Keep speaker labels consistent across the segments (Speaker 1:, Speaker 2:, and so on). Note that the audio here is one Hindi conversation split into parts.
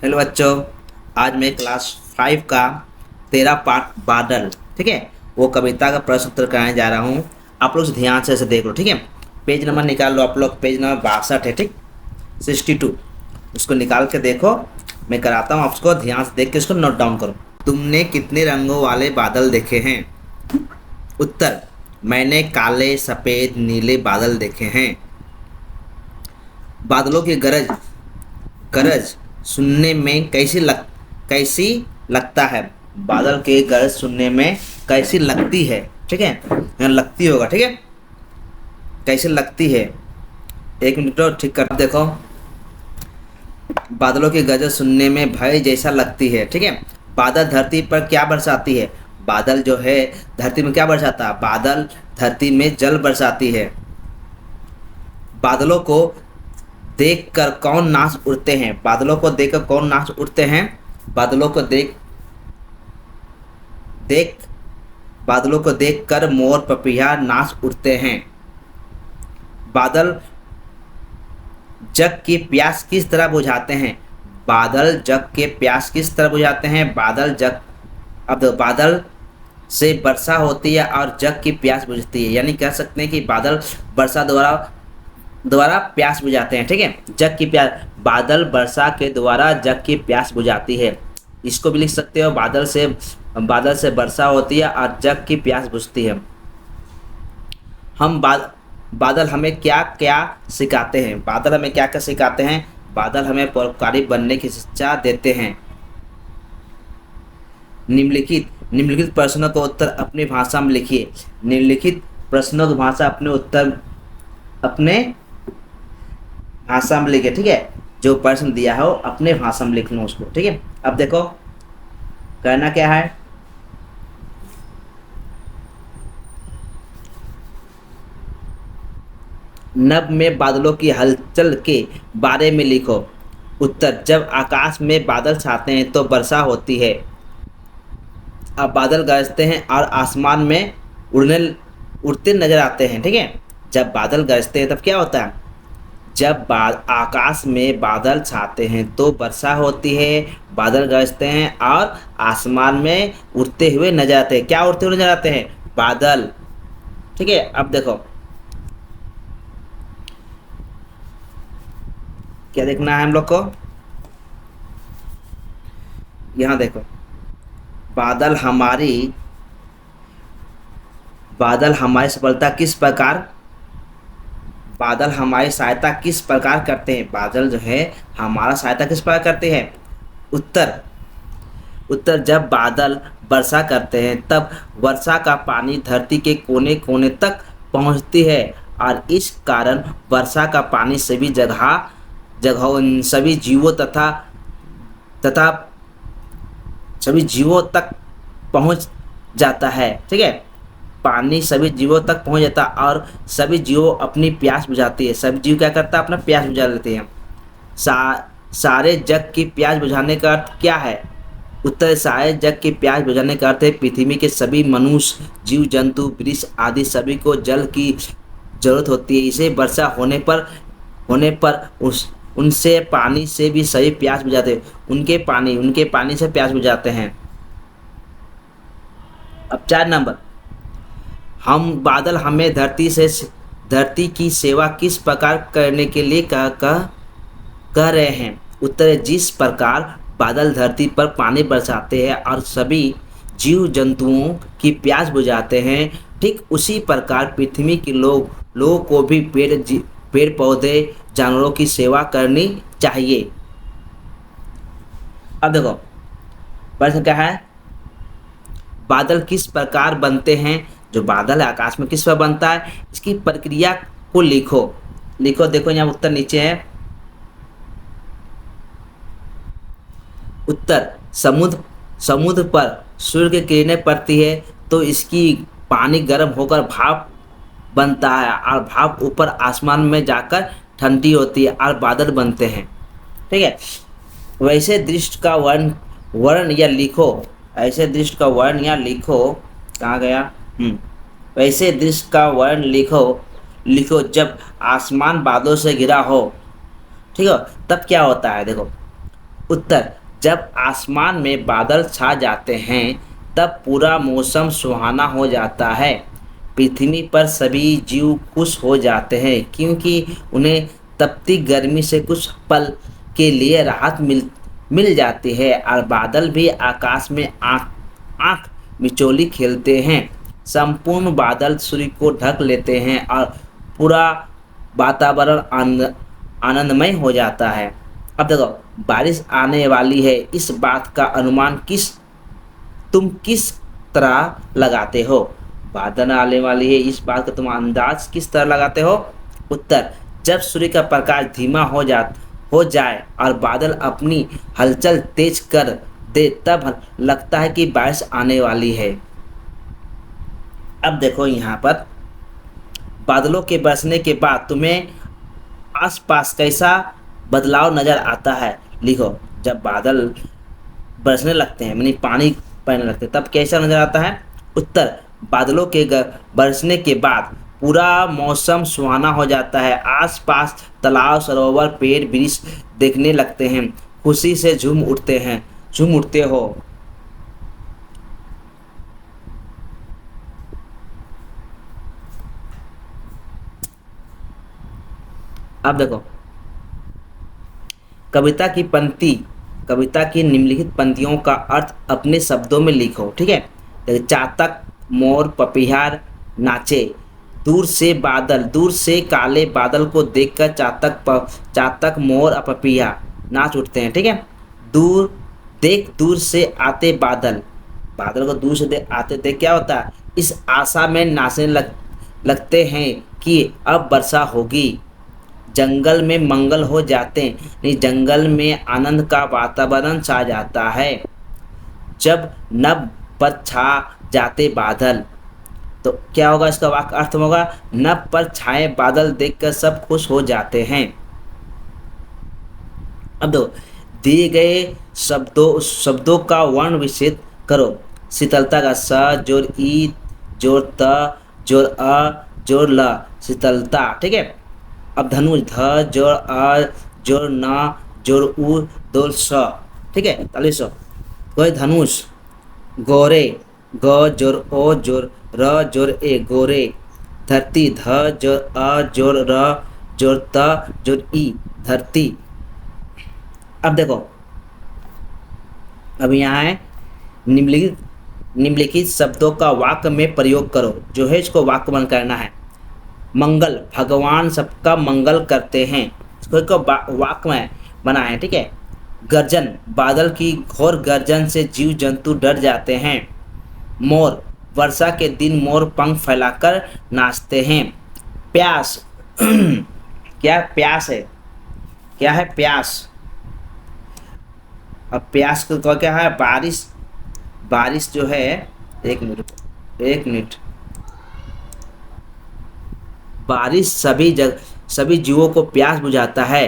Speaker 1: हेलो बच्चों। आज मैं क्लास 5 का 13 पार्ट बादल, ठीक है, वो कविता का प्रश्न उत्तर कराने जा रहा हूँ। आप लोग ध्यान से इसे देख लो, ठीक है। पेज नंबर निकाल लो आप लोग, पेज नंबर 62 है, ठीक, 62। उसको निकाल के देखो, मैं कराता हूँ आपको, ध्यान से देख के इसको नोट डाउन करो। तुमने कितने रंगों वाले बादल देखे हैं? उत्तर, मैंने काले सफ़ेद नीले बादल देखे हैं। बादलों की गरज गरज सुनने में कैसी लगता है? बादल की गरज सुनने में कैसी लगती है, ठीक है, यहाँ लगती होगा, ठीक है, कैसी लगती है। एक मिनट और ठीक कर देखो। बादलों की गरज सुनने में भय जैसा लगती है, ठीक है। बादल धरती पर क्या बरसाती है? बादल जो है धरती में क्या बरसाता है? बादल धरती में जल बरसाती है। बादलों को देखकर कौन नाच उड़ते हैं? बादलों को देखकर कौन नाच उड़ते हैं? बादलों को देख देख बादलों को देखकर मोर पपीहा नाच उठते हैं। बादल जग की प्यास किस तरह बुझाते हैं? बादल जग के प्यास किस तरह बुझाते हैं? बादल जग अब देखो, बादल से वर्षा होती है और जग की प्यास बुझती है, यानी कह सकते हैं कि बादल वर्षा द्वारा द्वारा प्यास बुझाते हैं, ठीक है। जग की प्यास, बादल वर्षा के द्वारा जग की प्यास बुझाती है। इसको भी लिख सकते हो, बादल से वर्षा होती है और जग की प्यास बुझती है। हम बादल हमें क्या क्या सिखाते हैं? बादल हमें क्या क्या सिखाते हैं? बादल हमें परोपकारी बनने की शिक्षा देते हैं। निम्नलिखित प्रश्नों का उत्तर अपनी भाषा में लिखिए। निम्नलिखित प्रश्नों की भाषा अपने भाषा में लिखे, ठीक है। जो प्रश्न दिया है वो अपने भाषा में लिख लो उसको, ठीक है। अब देखो करना क्या है। नभ में बादलों की हलचल के बारे में लिखो। उत्तर, जब आकाश में बादल छाते हैं तो वर्षा होती है। अब बादल गरजते हैं और आसमान में उड़ते नजर आते हैं, ठीक है। जब बादल गरजते हैं तब क्या होता है? जब आकाश में बादल छाते हैं तो वर्षा होती है। बादल गरजते हैं और आसमान में उड़ते हुए नजर आते हैं। क्या उड़ते हुए नजर आते हैं? बादल, ठीक है। अब देखो क्या देखना है हम लोग को, यहाँ देखो। बादल हमारी बादल हमारी सफलता किस प्रकार बादल हमारी सहायता किस प्रकार करते हैं? बादल जो है हमारा सहायता किस प्रकार करते हैं? उत्तर, जब बादल वर्षा करते हैं तब वर्षा का पानी धरती के कोने कोने तक पहुंचती है और इस कारण वर्षा का पानी सभी जीवों तथा सभी जीवों तक पहुंच जाता है, ठीक है। पानी सभी जीवों तक पहुंच जाता है और सभी जीवों अपनी प्यास बुझाती है। सभी जीव क्या करता है? अपना प्यास बुझा लेते हैं। सारे जग की प्यास बुझाने का अर्थ क्या है? उत्तर, सारे जग की प्यास बुझाने का अर्थ है पृथ्वी के सभी मनुष्य जीव जंतु वृक्ष आदि सभी को जल की जरूरत होती है। इसे वर्षा होने पर उनसे पानी से भी सभी प्यास बुझाते हैं। उनके पानी से प्यास बुझाते हैं। अब 4 नंबर, बादल हमें धरती की सेवा किस प्रकार करने के लिए कह रहे हैं? उत्तर, जिस प्रकार बादल धरती पर पानी बरसाते हैं और सभी जीव जंतुओं की प्यास बुझाते हैं, ठीक उसी प्रकार पृथ्वी के लोगों को भी पेड़ पौधे जानवरों की सेवा करनी चाहिए। अब देखो प्रश्न क्या है, बादल किस प्रकार बनते हैं? जो बादल है आकाश में किस प्रकार बनता है, इसकी प्रक्रिया को लिखो। देखो यहाँ उत्तर नीचे है। उत्तर, समुद्र पर सूर्य की किरणें पड़ती है तो इसकी पानी गर्म होकर भाप बनता है और भाप ऊपर आसमान में जाकर ठंडी होती है और बादल बनते हैं, ठीक है। वैसे दृश्य का वर्ण या लिखो। ऐसे दृश्य का वर्ण या लिखो, कहाँ गया? वैसे दृश्य का वर्ण लिखो जब आसमान बादलों से घिरा हो, ठीक है। तब क्या होता है? देखो, उत्तर, जब आसमान में बादल छा जाते हैं तब पूरा मौसम सुहाना हो जाता है। पृथ्वी पर सभी जीव खुश हो जाते हैं क्योंकि उन्हें तपती गर्मी से कुछ पल के लिए राहत मिल जाती है और बादल भी आकाश में आँख आँख मिचौली खेलते हैं। संपूर्ण बादल सूर्य को ढक लेते हैं और पूरा वातावरण आनंदमय हो जाता है। अब देखो, बारिश आने वाली है इस बात का अनुमान तुम किस तरह लगाते हो? बादल आने वाली है इस बात का तुम अंदाज किस तरह लगाते हो? उत्तर, जब सूर्य का प्रकाश धीमा हो जाए और बादल अपनी हलचल तेज कर दे तब लगता है कि बारिश आने वाली है। अब देखो यहाँ पर, बादलों के बरसने के बाद तुम्हें आसपास कैसा बदलाव नजर आता है? लिखो। जब बादल बरसने लगते हैं यानी पानी पड़ने लगते हैं तब कैसा नजर आता है? उत्तर, बादलों के बरसने के बाद पूरा मौसम सुहाना हो जाता है। आसपास तालाब, सरोवर, पेड़, वृक्ष देखने लगते हैं, खुशी से झूम उठते हो। अब देखो, कविता की निम्नलिखित पंक्तियों का अर्थ अपने शब्दों में लिखो। ठीक है, देखो, चातक मोर पपीहार नाचे, दूर से काले बादल को देखकर चातक मोर और पपीहा नाच उठते हैं। ठीक है, दूर से आते बादल को दूर से आते देख क्या होता है? इस आशा में नाचने लगते हैं कि अब वर्षा होगी। जंगल में मंगल हो जाते हैं, नहीं, जंगल में आनंद का वातावरण छा जाता है। जब नभ पर छा जाते बादल, तो क्या होगा? इसका वाक्य अर्थ होगा, नभ पर छाए बादल देखकर सब खुश हो जाते हैं। अब दो दिए गए शब्दों का वर्ण विच्छेद करो। शीतलता का स जोर ई जोर त जोर अ जोर ल, शीतलता। ठीक है, अब धनुष ध जोर अ जोर न जोर उ जोर स। ठीक है, 4300। कोई धनुष। गोरे, ग जोर ओ जोर र जोर ए, गोरे। धरती, ध जोर अ जोर र जोर त जोर ई, धरती। अब देखो, अब यहाँ है निम्नलिखित शब्दों का वाक्य में प्रयोग करो। जो है इसको वाक्य बन करना है। मंगल, भगवान सबका मंगल करते हैं। इसको एक वाक्य में बना है। ठीक है, गर्जन, बादल की घोर गर्जन से जीव जंतु डर जाते हैं। मोर, वर्षा के दिन मोर पंख फैलाकर नाचते हैं। प्यास क्या प्यास है? क्या है प्यास? अब प्यास को क्या है? बारिश जो है, एक मिनट। बारिश सभी जीवों को प्यास बुझाता है।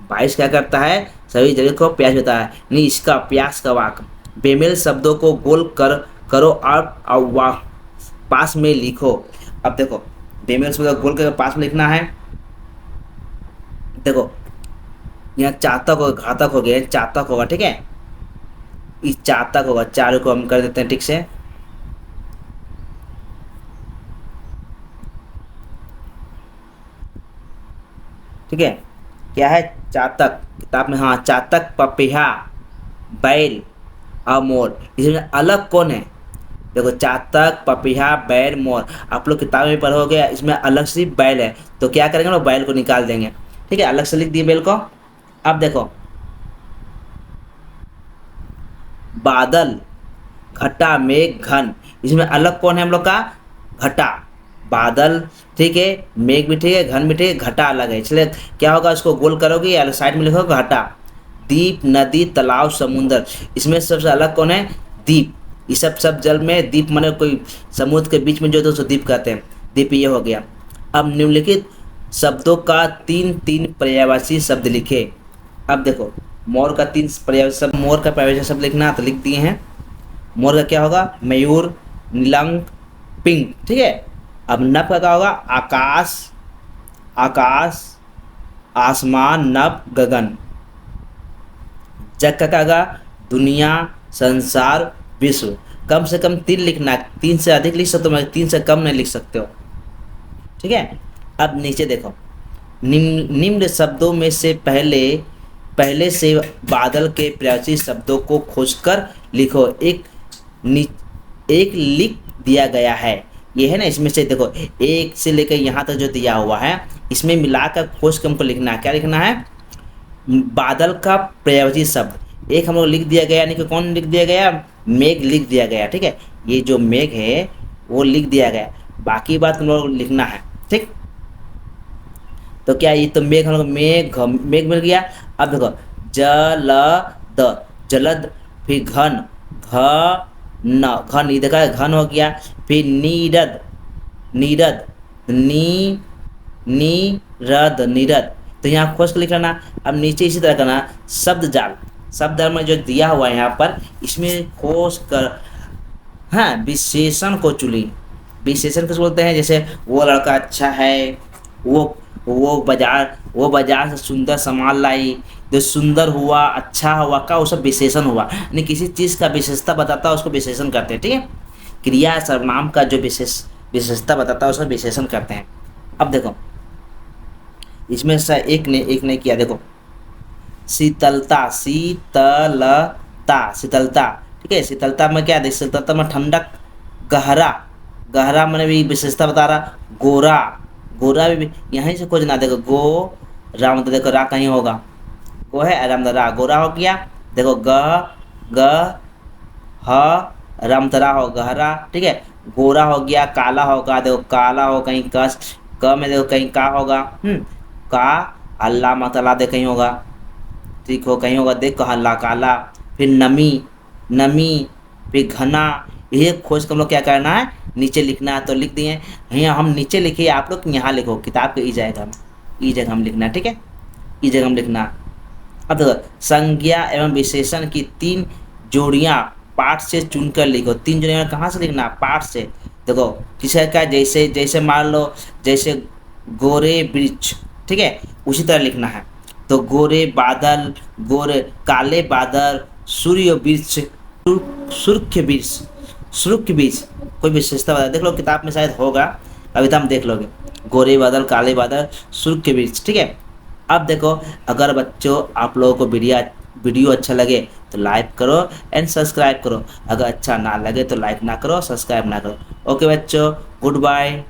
Speaker 1: बारिश क्या करता है? सभी जगह को प्यास बुझाता है। नहीं, इसका प्यास का वाक्य। बेमेल शब्दों को गोल करो और पास में लिखो। अब देखो, बेमेल शब्दों को गोल कर पास में लिखना है। देखो, यहाँ चातक और घातक हो गया, चातक होगा। ठीक है, इस चातक होगा। चारों को हम कर देते हैं ठीक से। ठीक है, क्या है? चातक। किताब में, हाँ, चातक, पपीहा, बैल और मोर। इसमें अलग कौन है? देखो, चातक, पपीहा, बैल, मोर। आप लोग किताब में पढ़ोगे, इसमें अलग से बैल है, तो क्या करेंगे? लोग बैल को निकाल देंगे। ठीक है, अलग से लिख दिए बैल को। अब देखो, बादल, घटा, मेघ, घन। इसमें अलग कौन है हम लोग का? घटा। बादल ठीक है, मेघ भी ठीक है, घन भी ठीक है, घटा अलग है। इसलिए क्या होगा? इसको गोल करोगे या साइड में लिखोगे घटा। द्वीप, नदी, तालाब, समुद्र। इसमें सबसे अलग कौन है? द्वीप। ये सब जल में द्वीप माने कोई समुद्र के बीच में जो, तो उसको द्वीप कहते हैं। द्वीप ये हो गया। अब निम्नलिखित शब्दों का तीन पर्यायवाची शब्द लिखे। अब देखो, मोर का 3 पर्यायवाची शब्द, मोर का पर्यायवाची शब्द लिखना तो लिख दिए हैं। मोर का क्या होगा? मयूर, नीलंग, पिंक। ठीक है, अब नभ का क्या होगा? आकाश, आसमान, नभ, गगन। जग का कागा, दुनिया, संसार, विश्व। कम से कम 3 लिखना है, 3 से अधिक लिख सकते हो मगर 3 से कम नहीं लिख सकते हो। ठीक है। अब नीचे देखो, निम्न शब्दों में से पहले पहले से बादल के प्रयासी शब्दों को खोजकर लिखो। एक लिख दिया गया है, ये है ना, इसमें से देखो एक से लेकर यहाँ तक जो दिया हुआ है इसमें मिलाकर खोज के हमको लिखना है। क्या लिखना है? बादल का प्रयोजी शब्द एक हम लोग लिख दिया गया, यानी कि कौन लिख दिया गया? मेघ लिख दिया गया। ठीक है, ये जो मेघ है वो लिख दिया गया, बाकी बात हम लोग लिखना है। ठीक, तो क्या ये तो मेघ हम लोग मेघ मेघ मिल गया। अब देखो जलद, जलद, फिर घन, घन, ये देखा घन हो गया। फिर नीरद, नीरद, नीरद, नीरद। तो यहाँ खोज कर लिख लेना। अब नीचे इसी तरह करना, शब्द जाल, शब्द जाल में जो दिया हुआ है यहाँ पर इसमें खोज कर, हाँ, विशेषण को चुनी। विशेषण किस बोलते हैं? जैसे वो लड़का अच्छा है, वो बाजार से सुंदर सामान लाई, जो सुंदर हुआ, अच्छा हुआ का वो सब विशेषण हुआ। यानी किसी चीज़ का विशेषता बताता है उसको विशेषण करते हैं। ठीक है, क्रिया सर्वनाम का जो विशेषता बताता है उसको विशेषण करते हैं। अब देखो इसमें से एक ने किया, देखो शीतलता, शीतलता, शीतलता। ठीक है, शीतलता में क्या है? शीतलता में ठंडक। गहरा, गहरा मैंने भी विशेषता बता रहा। गोरा, गोरा भी यहीं से खोजना। देखो गो रा, मतलब देखो रा कहीं होगा, गो है आराम रा, गोरा हो गया। देखो ग ह रामतरा हो, गहरा। ठीक है, गोरा हो गया। काला होगा, देखो काला हो कहीं कस, क में देखो कहीं का होगा, का अल्लाह मतला दे कहीं होगा। ठीक हो, कहीं होगा, देख हल्ला, काला। फिर नमी, नमी, फिर घना। ये खोज कर हम लोग क्या करना है? नीचे लिखना है। तो लिख दिए, यहाँ हम नीचे लिखिए, आप लोग यहाँ लिखो, किताब के ई जगह हम लिखना है। ठीक है, ई जगह हम लिखना। अब देखो संज्ञा एवं विशेषण की 3 जोड़ियाँ पाठ से चुनकर लिखो। 3 जोड़ियाँ कहाँ से लिखना? पाठ से। देखो किसी का, जैसे जैसे मान लो जैसे गोरे वृक्ष, ठीक है, उसी तरह लिखना है। तो गोरे बादल, गोरे काले बादल, सूर्य वृक्ष, सूर्य वृक्ष, सूर्य वृक्ष। कोई विशेषता बता, देख लो किताब में शायद होगा, अभी तो हम देख लोगे। गोरे बादल, काले बादल, सूर्य वृक्ष। ठीक है, अब देखो अगर बच्चों आप लोगों को वीडियो अच्छा लगे तो लाइक करो एंड सब्सक्राइब करो। अगर अच्छा ना लगे तो लाइक ना करो, सब्सक्राइब ना करो। ओके बच्चों, गुड बाय।